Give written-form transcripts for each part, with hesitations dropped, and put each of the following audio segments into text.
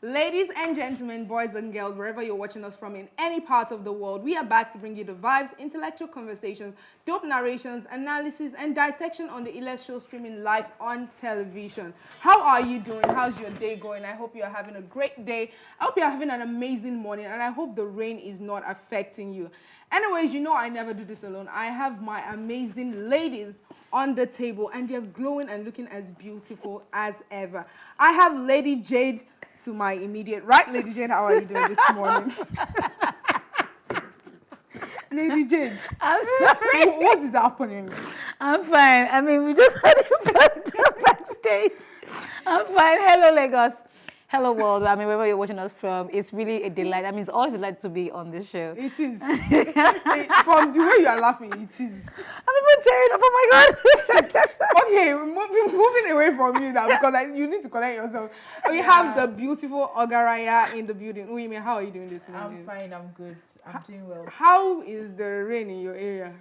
Ladies and gentlemen, boys and girls, wherever you're watching us from in any part of the world, we are back to bring you the vibes, intellectual conversations, dope narrations, analysis, and dissection on the Illes show streaming live on television. How are you doing? How's your day going? I hope you're having a great day. I hope you're having an amazing morning, and I hope the rain is not affecting you. Anyways, you know I never do this alone. I have my amazing ladies on the table, and they're glowing and looking as beautiful as ever. I have Lady Jade to my immediate right. Lady Jade, how are you doing this morning? Lady Jade, I'm sorry. What is happening? I'm fine. I mean, we just had a backstage. I'm fine. Hello, Lagos. Hello, world. I mean, wherever you're watching us from, it's really a delight. I mean, it's always a delight to be on this show. It is. From the way you are laughing, it is. I'm even tearing up. Oh my God. Okay, moving away from you now because you need to collect yourself. We have the beautiful Ogaraya in the building. Uyime, how are you doing this morning? I'm fine. I'm good. I'm doing well. How is the rain in your area?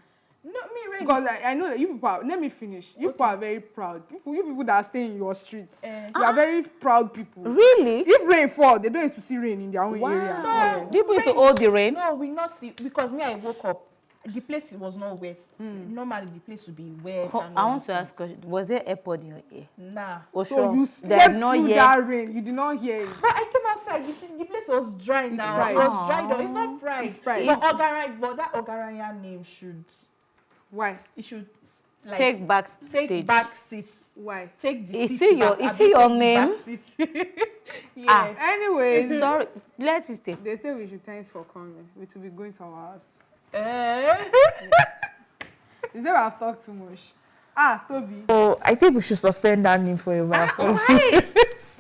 Not me, rain. Because I know that you people are, let me finish. You people are very proud. You people that are staying in your streets. You are very proud people. Really? If rain falls, they don't used to see rain in their own area. No. People used to hold the rain? No, we not see because me I woke up. The place was not wet. Normally the place would be wet. I want to ask question. Was there airpod in your ear? Nah. Oh, So sure. you They slept not through yet. that rain. You did not hear it. But I came outside. The place was dry now. dry. It was dried up. It's not bright. It's bright. But that Ogaraya name should. Why? It should like Take back take stage. back seats. Why? Take the Is seat it your- back, is abi it your take the name? back seat. Yeah. Anyways, Sorry. Let it stay. they say we should thanks for coming. We will be going to our house. Is that I've talked too much? Toby. So I think we should suspend that name for a while. Why?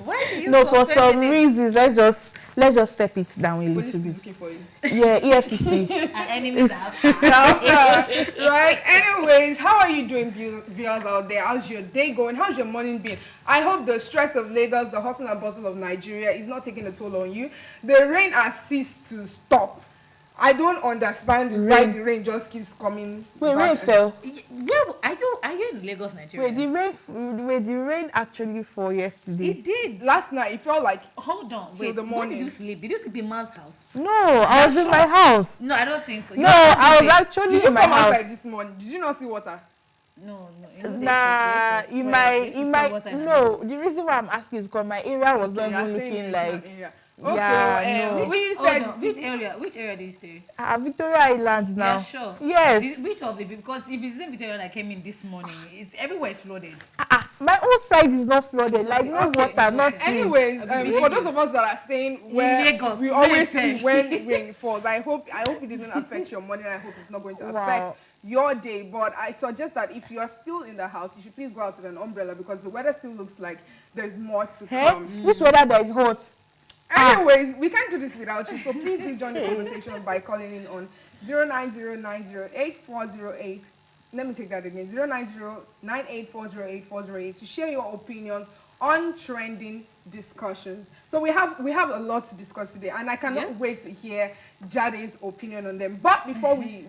Why do you No, for suspend some it? reasons, let's just step it down a Police little is bit. looking for you. Yeah, EFCC. And enemies are Right. Anyways, how are you doing, viewers out there? How's your day going? How's your morning been? I hope the stress of Lagos, the hustle and bustle of Nigeria is not taking a toll on you. The rain has ceased to stop. I don't understand why the rain just keeps coming. Wait, back rain and- fell. Where are you in Lagos, Nigeria? Wait, the rain actually fell yesterday. It did. Last night, it felt like Hold on. till Wait. the Where morning. did you sleep? Did you sleep in man's house? No, I was in my house. No, I don't think so. No, I was actually Did you in my come outside house. this morning? Did you not see water? No. Nah, in my no. The reason why I'm asking is because my area was not You are even saying looking it's like not area. Okay, Yeah, no. when you Hold said on. Which area do you stay? Victoria Island now. Yeah, sure. Yes. Which of the because if it's in Victoria I came in this morning, it's everywhere is flooded. My own side is not flooded. Like no Okay. water, nothing. anyways, believe for those you. of us that are staying where Lagos, we always Lagos. see when rain falls, I hope it didn't affect your morning. I hope it's not going to Wow. affect your day. But I suggest that if you are still in the house, you should please go out with an umbrella because the weather still looks like there's more to Hey, come. which weather that is hot? Anyways, we can't do this without you, so please do join the conversation by calling in on 090908408. Let me take that again, 09098408408 to share your opinions on trending discussions. So we have a lot to discuss today, and I cannot wait to hear Jade's opinion on them. But before we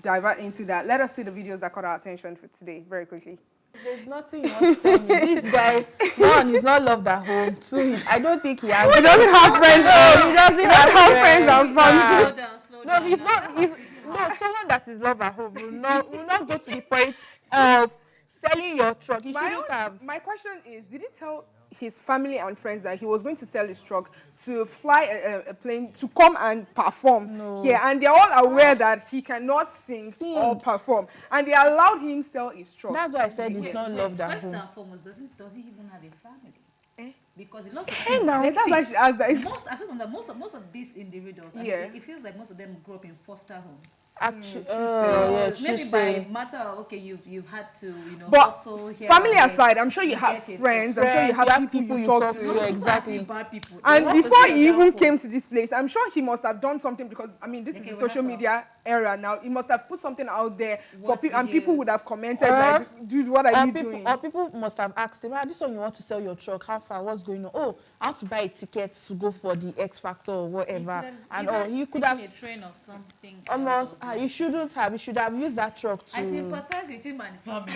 divert into that, let us see the videos that caught our attention for today very quickly. There's nothing you want to tell me. This guy, one, he's not loved at home. Two, I don't think he has. He doesn't have friends. He doesn't have friends. and family. Slow No, down. he's not. Someone that is loved at home will not go to the point of selling your truck. He shouldn't have. My question is, did he tell his family and friends that he was going to sell his truck to fly a plane to come and perform here? And they're all aware that he cannot sing or perform. And they allowed him sell his truck. That's why I said he's not loved at First home. and foremost, does he even have a family? Because a lot of That's why she asked that. most of these individuals, I mean, Yeah. it feels like most of them grew up in foster homes. Actually, Maybe true by saying. matter of you've had to But hustle here. family and there aside, I'm sure you to have get it. friends. I'm sure you have people you talk to. to. Exactly. Bad people. They And want to before see he your even downfall. came to this place, I'm sure he must have done something because, I mean, this is Okay, the well, social that's media era now. He must have put something out there for What people, and people videos? would have commented like, dude, what are you doing? Or people must have asked him, this one you want to sell your truck, how far, what's going on? Oh, I want to buy a ticket to go for the X Factor or whatever. He could have a train or something. almost, he shouldn't have, he should have used that truck to... I sympathize with him and his family.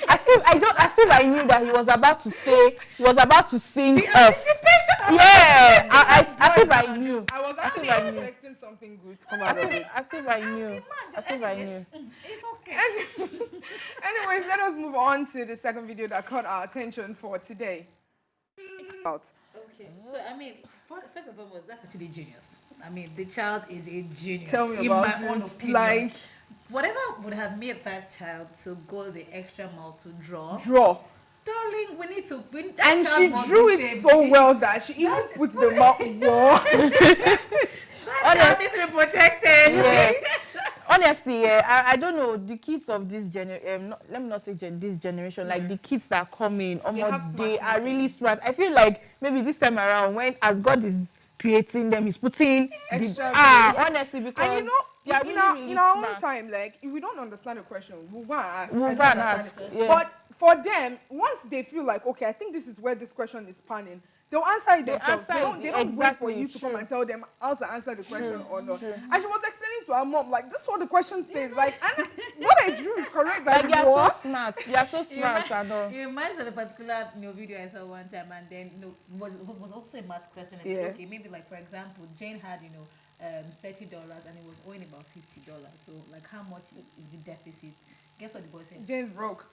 I feel I knew that he was about to sing The anticipation Yeah, as if I knew. I was As if actually I knew. expecting something good to come out of it. As if I knew. As if I knew. It's okay. Anyways, let us move on to the second video that caught our attention for today. Okay, so I mean, first and foremost, that's actually genius. I mean, the child is a genius. Tell me in about my own it. opinion. Like, Whatever would have made that child to go the extra mile to draw. Darling, we need to win. That And child she must drew be it saved. so well that she even put the mouth. That child needs to be protected. Yeah. Honestly, I don't know the kids of this generation. Let me not say this generation. Like the kids that come in, they are really smart. I feel like maybe this time around, when as God is creating them, He's putting Extra honestly, because And you know, they are really in our own smart. time, like if we don't understand the question, we'll go and ask. We'll I go don't and understand ask, it. yeah. But for them, once they feel like, okay, I think this is where this question is panning, they'll answer it They'll themselves. answer They it, don't wait for exactly, you to come true. and tell them how to answer the question or not. And she was explaining to her mom, like, this is what the question says. Like, and what I drew is correct. Like Like, they are what? so smart. They are so smart and all. It reminds me of a particular video I saw one time, and then was also a math question. I said, Yeah. okay, maybe like for example, Jane had $30 and it was owing about $50. So like, how much is the deficit? Guess what the boy said? Jane's broke.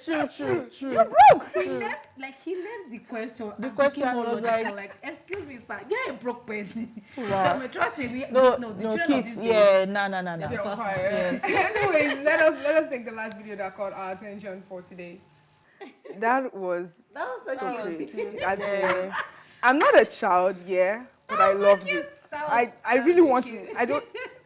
Yeah, true. You're broke. He left the question. The and question became all was logical, like- excuse me, sir, you're a broke person. Wow. So trust me, No, the children of kids. these days, Yeah, no. They're on Fast fire. Anyways, let us take the last video that caught our attention for today. That was that was so cute. cute. Yeah. I'm not a child, yeah, but I loved it. That I was really so want cute. to.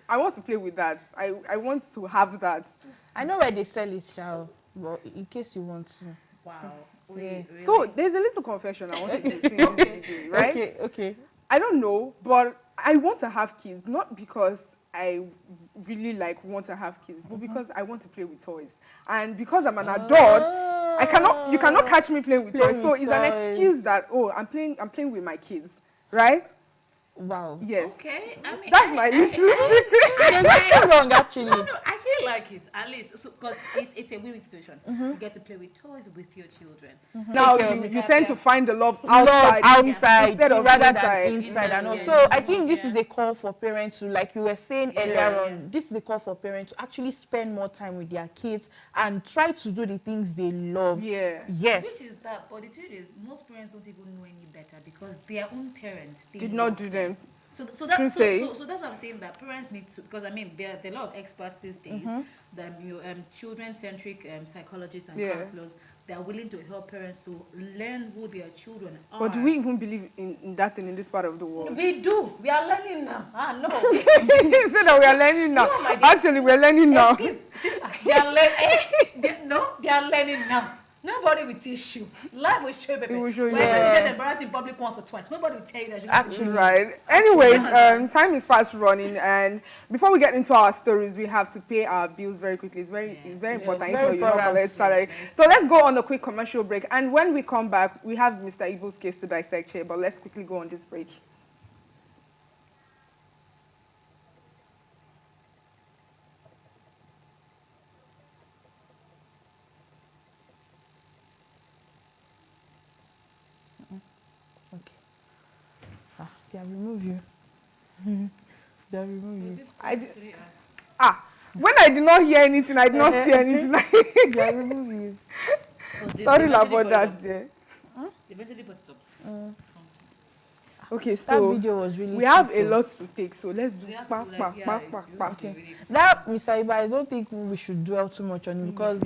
I want to play with that. I want to have that. I know where they sell it, Shao, but in case you want to. Wow. Yeah. Really? So there's a little confession I want to do in this video, right? Okay. I don't know, but I want to have kids, not because I really want to have kids, but because I want to play with toys. And because I'm an adult, you cannot catch me playing with Play toys. with So it's an toys. excuse that, I'm playing with my kids, right? Wow. Yes. Okay. I mean, That's my little secret. There's nothing wrong, actually. No, I actually like it, at least, because it's a win-win situation. You get to play with toys with your children. Now Take care of you tend to find the love outside, outside instead of rather inside. than inside and all. Yeah. So I think this is a call for parents to, like you were saying earlier on, Yeah. this is a call for parents to actually spend more time with their kids and try to do the things they love. Yeah. Yes. Which is that, but the truth is, most parents don't even know any better because their own parents Did not do them. So True that's say. so that's what I'm saying, that parents need to, because I mean there are a lot of experts these days, that children-centric psychologists and Yeah. counselors, they are willing to help parents to learn who their children are. But do we even believe in that thing in this part of the world? We do. We are learning now. No. He said that we are learning now. No, my dear. Actually, we're learning now. Excuse, sister, they are learning. They are learning now. Nobody will teach you. Life will show you, baby. It will show you. When you Yeah. get embarrassed in public once or twice, nobody will tell you that you Actually, Right. Anyways, time is fast running, and before we get into our stories, we have to pay our bills very quickly. It's very important. Very If not, you don't important. collect salary. So let's go on a quick commercial break, and when we come back, we have Mr. Ibo's case to dissect here. But let's quickly go on this break. They have removed you. They have removed you. When I did not hear anything, I did not see anything. They have removed you. Sorry about that, dear. Eventually put it up. Okay, That so video was really we have a cute. lot to take, so let's do We have pa, to, pa, like, yeah, pa, it pa, used pa. to be really That, Mr. Iba, I don't think we should dwell too much on it because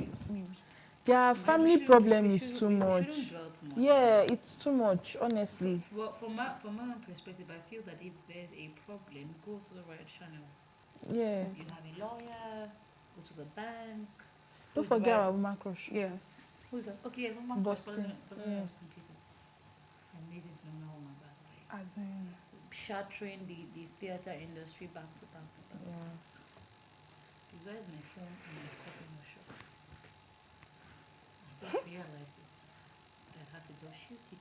their family problem is too much. We shouldn't dwell too much. Yeah, it's too much, honestly. Well, from my own perspective, I feel that if there's a problem, go to the right channels. Yeah. You have a lawyer, go to the bank. Don't forget our woman crush. Yeah. Who's that? Okay, yes, one Boston, yeah. Boston Peters. Amazing, phenomenal woman, by the way. As in, Shattering the theater industry back to back to back. Yeah. This why is my phone and my copy no shop? I just realized it. But I had to just shoot it.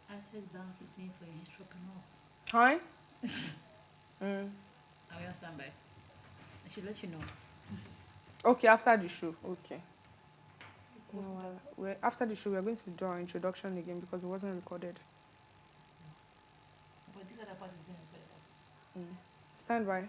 Access Bank is doing for entrepreneurs. hi? Are we on standby? I should let you know. Okay, after the show. Okay. No, after the show, we're going to do our introduction again because it wasn't recorded. But this other part is being recorded. Stand by.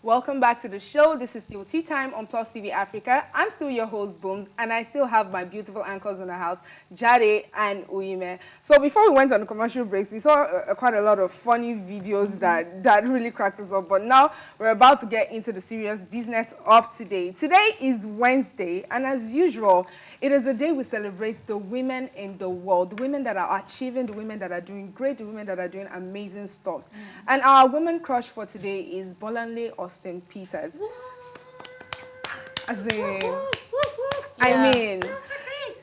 Welcome back to the show. This is To Teatime on PlusTvAfrica. I'm still your host, Booms, and I still have my beautiful anchors in the house, Jade and Uime. So before we went on the commercial breaks, we saw quite a lot of funny videos that really cracked us up. But now we're about to get into the serious business of today. Today is Wednesday, and as usual, it is the day we celebrate the women in the world, the women that are achieving, the women that are doing great, the women that are doing amazing stuff. And our woman crush for today is Bolanle Austin Peters. As in, I mean,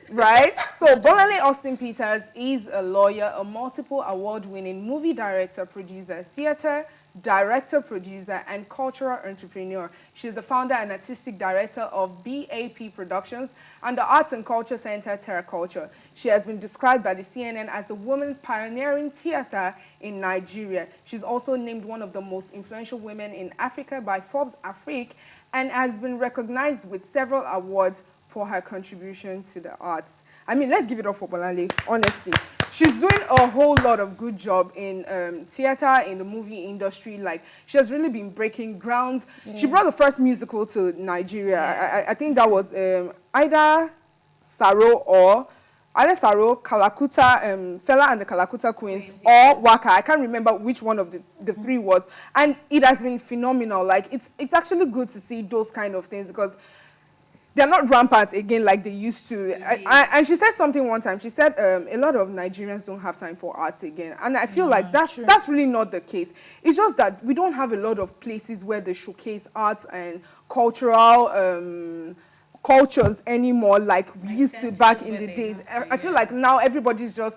right? So Bolanle Austin Peters is a lawyer, a multiple award-winning movie director, producer, theater director, producer, and cultural entrepreneur. She's the founder and artistic director of BAP Productions and the Arts and Culture Center, Terra Culture. She has been described by the CNN as the woman pioneering theater in Nigeria. She's also named one of the most influential women in Africa by Forbes Afrique and has been recognized with several awards for her contribution to the arts. I mean, let's give it up for Bolanle, honestly. She's doing a whole lot of good job in theater, in the movie industry. Like, she has really been breaking grounds. Yeah. She brought the first musical to Nigeria. Yeah. I think that was either Saro, Kalakuta, Fela and the Kalakuta Queens, or Waka. I can't remember which one of the three was. And it has been phenomenal. Like, it's actually good to see those kind of things because they're not rampant again like they used to. And she said something one time. She said a lot of Nigerians don't have time for arts again. And I feel like that's really not the case. It's just that we don't have a lot of places where they showcase arts and cultural cultures anymore like we used to back in the days. I feel like now everybody's just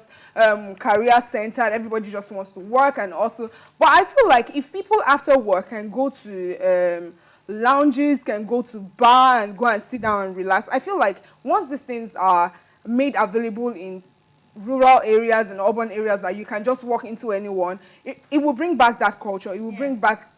career centered. Everybody just wants to work and also. But I feel like if people after work can go to lounges, can go to bar and go and sit down and relax. I feel like once these things are made available in rural areas and urban areas that you can just walk into anyone, it will bring back that culture. It will bring back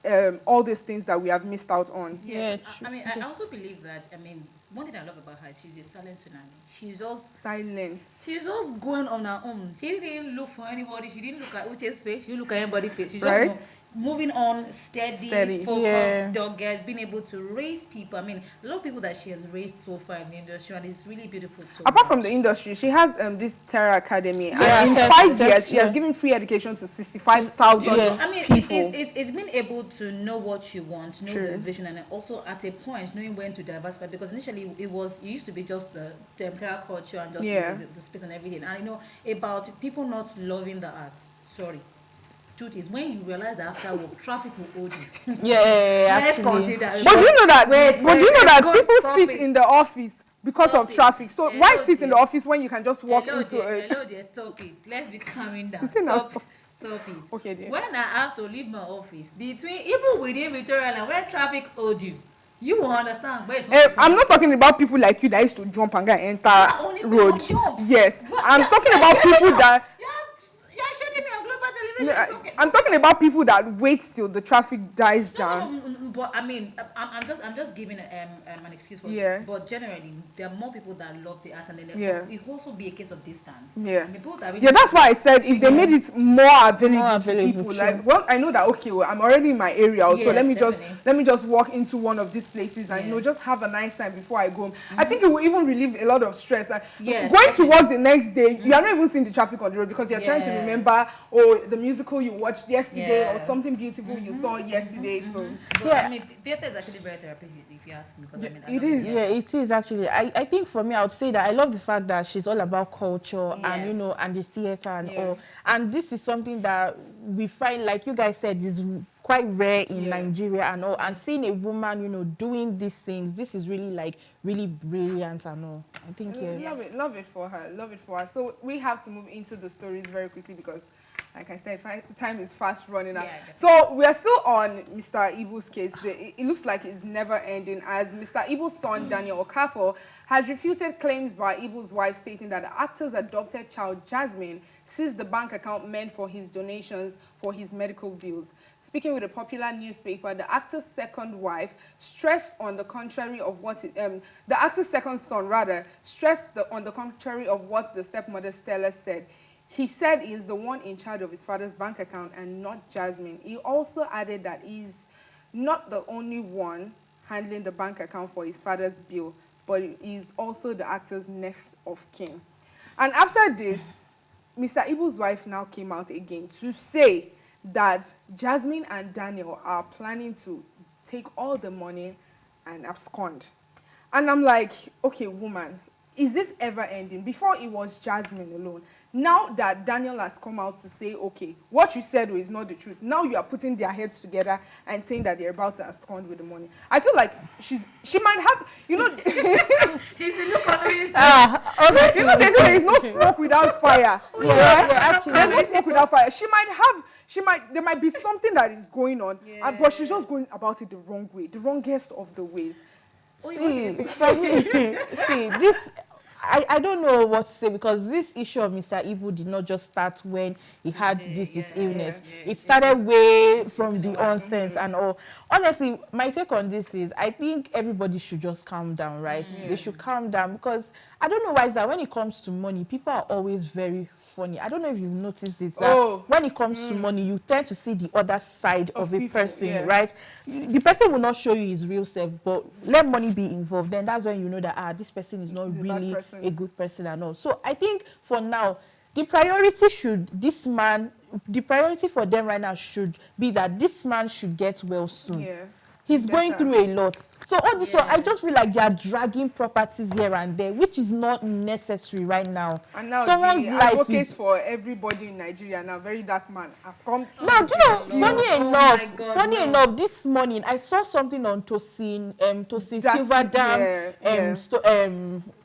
all these things that we have missed out on. Yes. I mean, I also believe that, I mean, one thing I love about her is she's a silent tsunami. She's just silent. She's just going on her own. She didn't look for anybody. She didn't look at Uche's face. She didn't look at anybody's face. She just moving on, steady, focused, dogged, being able to raise people. I mean, a lot of people that she has raised so far in the industry, and it's really beautiful to apart from the industry, she has this Terra Academy, and in 5 years, she has given free education to 65,000 I mean, people. It's been able to know what you want, know the vision, and also at a point knowing when to diversify. Because initially, it used to be just the Terra culture and just the space and everything. And I know about people not loving the art. Sorry. Truth is, when you realize that after work, traffic will hold you. Let's consider. But do you know that people sit in the office because of traffic? So why sit in the office when you can just walk into it? Hello there, stop it. Let's be calming down. Stop it. Okay, dear. When I have to leave my office, even within Victoria and when traffic hold you, you will understand. I'm not talking about people like you that used to jump and enter road. Yes, I'm talking about people that. You're showing me on global television. Okay. I'm talking about people that wait till the traffic dies down. No, but I mean, I'm just giving an excuse for it. But generally, there are more people that love the arts, and then it will also be a case of distance. Yeah. I mean, people that really that's why I said if they made it more available to people, like, well, I know that I'm already in my area, so let me just walk into one of these places and just have a nice time before I go home. I think it will even relieve a lot of stress. Going to work the next day, you are not even seeing the traffic on the road because you're trying to remember the musical you watched yesterday or something beautiful you saw yesterday. So I mean, theater is actually very therapeutic if you ask me, because I mean, it is. Yeah, it is actually. I think for me, I would say that I love the fact that she's all about culture and and the theater and all. And this is something that we find, like you guys said, is quite rare in Nigeria and all. And seeing a woman, doing these things, this is really really brilliant and all. I think love it for her. So we have to move into the stories very quickly because like I said, time is fast running out. Yeah, So we are still on Mr. Ibu's case. It looks like it's never ending, as Mr. Ibu's son, Daniel Okafor, has refuted claims by Ibu's wife stating that the actor's adopted child, Jasmine, seized the bank account meant for his donations for his medical bills. Speaking with a popular newspaper, the actor's second wife stressed on the contrary of what the actor's second son, rather, on the contrary of what the stepmother Stella said. He said he is the one in charge of his father's bank account and not Jasmine. He also added that he's not the only one handling the bank account for his father's bill, but he's also the actor's next of kin. And after this, Mr. Ibu's wife now came out again to say that Jasmine and Daniel are planning to take all the money and abscond. And I'm like, okay, woman, is this ever ending? Before it was Jasmine alone. Now that Daniel has come out to say, okay, what you said is not the truth. Now you are putting their heads together and saying that they're about to abscond with the money. I feel like she might have, you know, He's a look on his you know, there's no smoke without fire. Actually. There's no smoke without fire. There might be something that is going on, but she's just going about it the wrong way, the wrongest of the ways. See, for me, this, I don't know what to say, because this issue of Mr. Ibu did not just start when he had his illness. It started way from the onset and all. Honestly, my take on this is, I think everybody should just calm down, right? They should calm down, because I don't know why it's that when it comes to money, people are always very funny. I don't know if you've noticed it, that when it comes to money, you tend to see the other side of a people, person, right? The person will not show you his real self, but let money be involved, then that's when you know that this person is not really a good person and all. So I think for now, the priority for them right now should be that this man should get well soon. He's going through a lot. So all this one, I just feel like they are dragging properties here and there, which is not necessary right now. And now someone's the life advocates for everybody in Nigeria now, very dark man, has come. Now, do you know, funny enough, this morning I saw something on Tosin Silverdam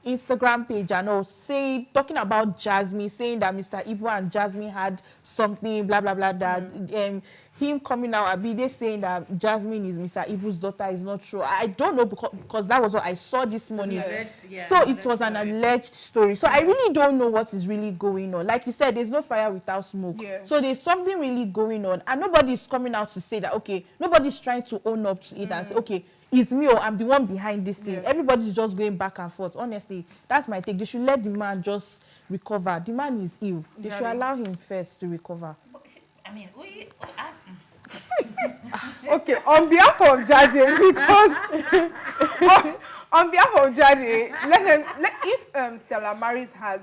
Instagram page and all, talking about Jasmine, saying that Mr. Ibu and Jasmine had something, blah blah blah, that him coming out, they saying that Jasmine is Mr. Ibu's daughter is not true. I don't know, because that was what I saw this morning. So it was an alleged story. So I really don't know what is really going on. Like you said, there's no fire without smoke. So there's something really going on, and nobody's coming out to say that, okay, nobody's trying to own up to it and say, okay, it's me or I'm the one behind this thing. Everybody's just going back and forth. Honestly, that's my take. They should let the man just recover. The man is ill. They should allow him first to recover. I mean, Okay, on behalf of Jade, because on behalf of Jade, if Stella Maris has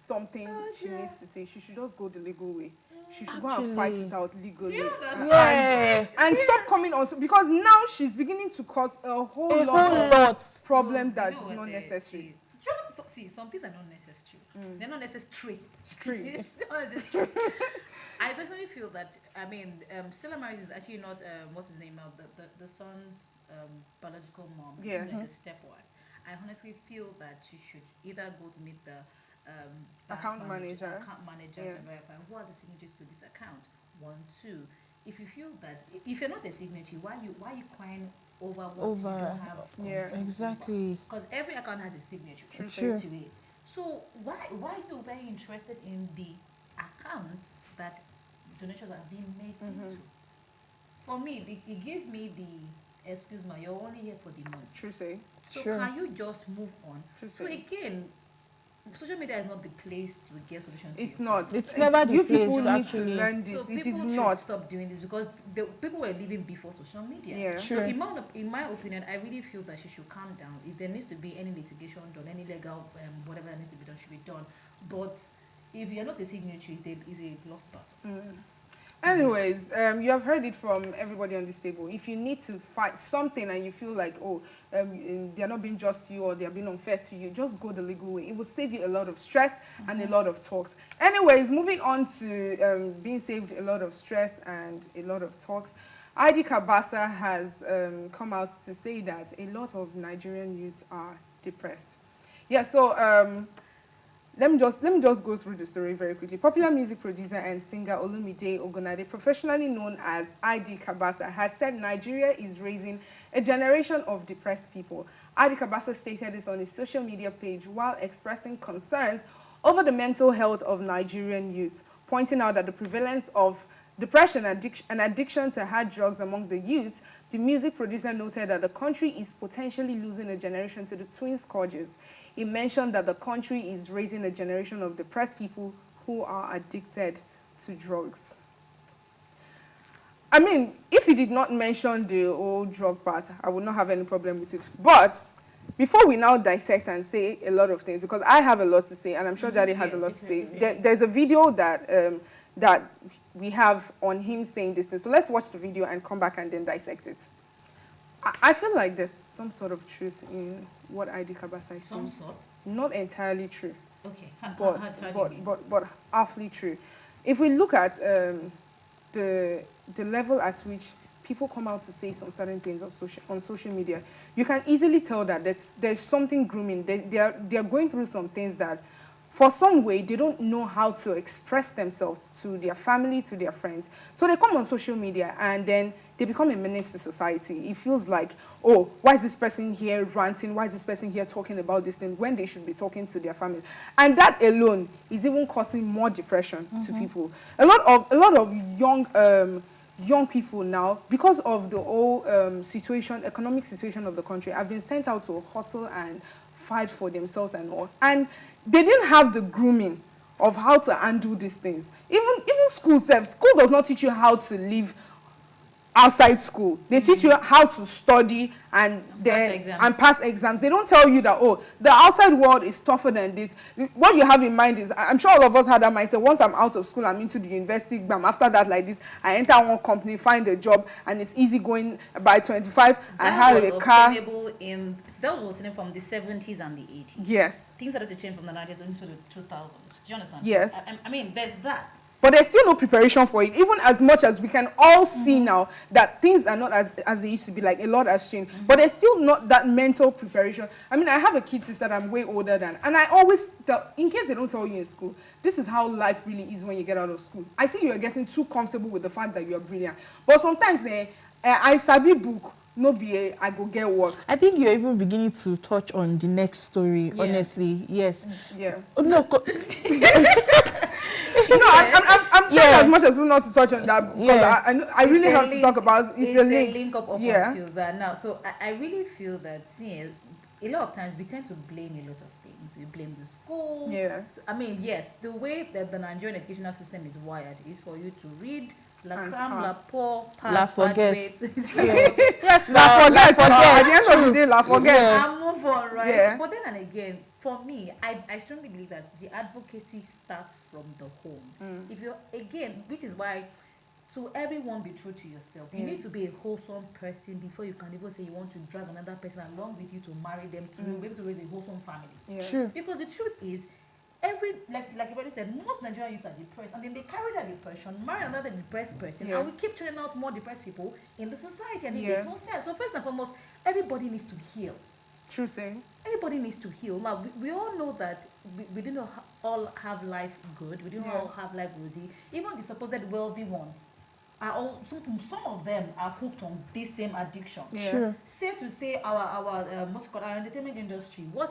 something she needs to say, she should just go the legal way. She should go and fight it out legally. And stop coming on, because now she's beginning to cause a whole lot of problems that is not necessary. See, some things are not necessary. They're not necessary. I personally feel that, Stella Maris is actually not, what's his name now, the son's biological mom, like a stepwife. I honestly feel that she should either go to meet the account manager to verify who are the signatories to this account. 1, 2. If you feel that, if you're not a signatory, why are you crying over what you don't have? Exactly. Because every account has a signature to it. So why are you very interested in the account that donations are being made into? For me, it gives me the excuse me, you're only here for the money. True say. So can you just move on? So again, social media is not the place to get solutions. It's not. It's never the place. People need to learn this. So it is people not. should stop doing this, because the people were living before social media. Yeah. So in my opinion, I really feel that she should calm down. If there needs to be any litigation done, any legal whatever that needs to be done should be done. But if you're not a signatory, it's a lost battle. Anyways, you have heard it from everybody on this table. If you need to fight something and you feel like, they're not being just to you or they're being unfair to you, just go the legal way. It will save you a lot of stress and a lot of talks. Anyways, moving on to being saved a lot of stress and a lot of talks, ID Cabasa has come out to say that a lot of Nigerian youths are depressed. Yeah, so let me just go through the story very quickly. Popular music producer and singer Olumide Ogunade, professionally known as ID Cabasa, has said Nigeria is raising a generation of depressed people. ID Cabasa stated this on his social media page while expressing concerns over the mental health of Nigerian youth, pointing out that the prevalence of depression and addiction to hard drugs among the youth. The music producer noted that the country is potentially losing a generation to the twin scourges. He mentioned that the country is raising a generation of depressed people who are addicted to drugs. I mean, if he did not mention the old drug part, I would not have any problem with it. But before we now dissect and say a lot of things, because I have a lot to say, and I'm sure Jade has a lot to say, there's a video that that we have on him saying this thing. So let's watch the video and come back and then dissect it. I feel like there's some sort of truth in what ID Cabasa is saying. Some sort? Not entirely true. Okay. But halfly true. If we look at the level at which people come out to say some certain things on social media, you can easily tell that there's something grooming. They're going through some things that, for some way, they don't know how to express themselves to their family, to their friends. So they come on social media and then they become a menace to society. It feels like, oh, why is this person here ranting? Why is this person here talking about this thing when they should be talking to their family? And that alone is even causing more depression to people. A lot of young people now, because of the whole economic situation of the country, have been sent out to hustle and fight for themselves and all. And they didn't have the grooming of how to undo these things. Even school does not teach you how to live outside school. They teach you how to study and pass exams. They don't tell you that, oh, the outside world is tougher than this. What you have in mind is, I'm sure all of us had that mindset, once I'm out of school, I'm into the university exam. After that, like this, I enter one company, find a job, and it's easy going. By 25, I have a car. That was obtainable from the 70s and the 80s. Yes. Things started to change from the 90s into the 2000s. Do you understand? Yes. I mean, there's that. But there's still no preparation for it, even as much as we can all see now that things are not as they used to be, like a lot has changed. But there's still not that mental preparation. I mean, I have a kid sister that I'm way older than, and I always tell, in case they don't tell you in school, this is how life really is when you get out of school. I see you are getting too comfortable with the fact that you are brilliant. But sometimes I sabi book, no BA, I go get work. I think you're even beginning to touch on the next story, honestly. Yes. Yeah. Oh, no. I'm trying as much as we're not to touch on that, because I really have to talk about it's a link up until that now. So I really feel that, a lot of times we tend to blame a lot of things. We blame the school. Yeah. So, I mean, yes, the way that the Nigerian educational system is wired is for you to read, la cram, la pour, pass, graduate. Yes, la forget. At the end of the day, la forget. And move on, right? Yeah. But then and again, for me, I strongly believe that the advocacy starts from the home. If you're, again, which is why, to everyone, be true to yourself. You need to be a wholesome person before you can even say you want to drag another person along with you to marry them, to be able to raise a wholesome family. Yeah. True. Because the truth is, like everybody said, most Nigerian youths are depressed, and then they carry that depression, marry another depressed person, and we keep turning out more depressed people in the society, and it makes no sense. So first and foremost, everybody needs to heal. True saying. Everybody needs to heal. Now, we all know that we didn't all have life good. We didn't all have life rosy. Even the supposed wealthy ones are all, some of them are hooked on this same addiction. Yeah. Sure. Safe to say, our our entertainment industry, what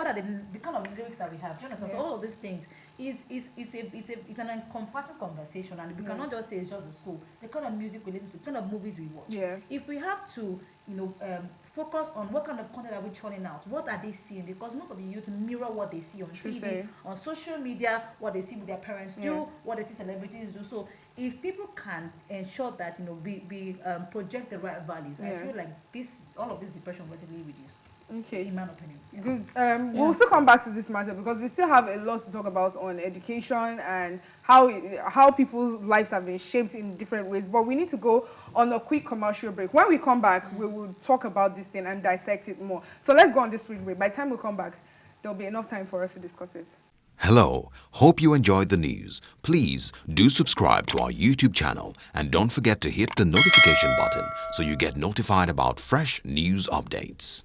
are the kind of lyrics that we have? Do you understand? So all of these things it's an encompassing conversation, and we cannot just say it's just the school. The kind of music we listen to, the kind of movies we watch. Yeah. If we have to, focus on what kind of content are we churning out, what are they seeing? Because most of the youth mirror what they see on TV, on social media, what they see with their parents do, what they see celebrities do. So if people can ensure that we project the right values, I feel like all of this depression will really reduce. Okay. In my opinion. Good. We'll still come back to this matter because we still have a lot to talk about on education and how people's lives have been shaped in different ways. But we need to go on a quick commercial break. When we come back, we will talk about this thing and dissect it more. So let's go on this quick break. By the time we come back, there'll be enough time for us to discuss it. Hello, hope you enjoyed the news. Please do subscribe to our YouTube channel and don't forget to hit the notification button so you get notified about fresh news updates.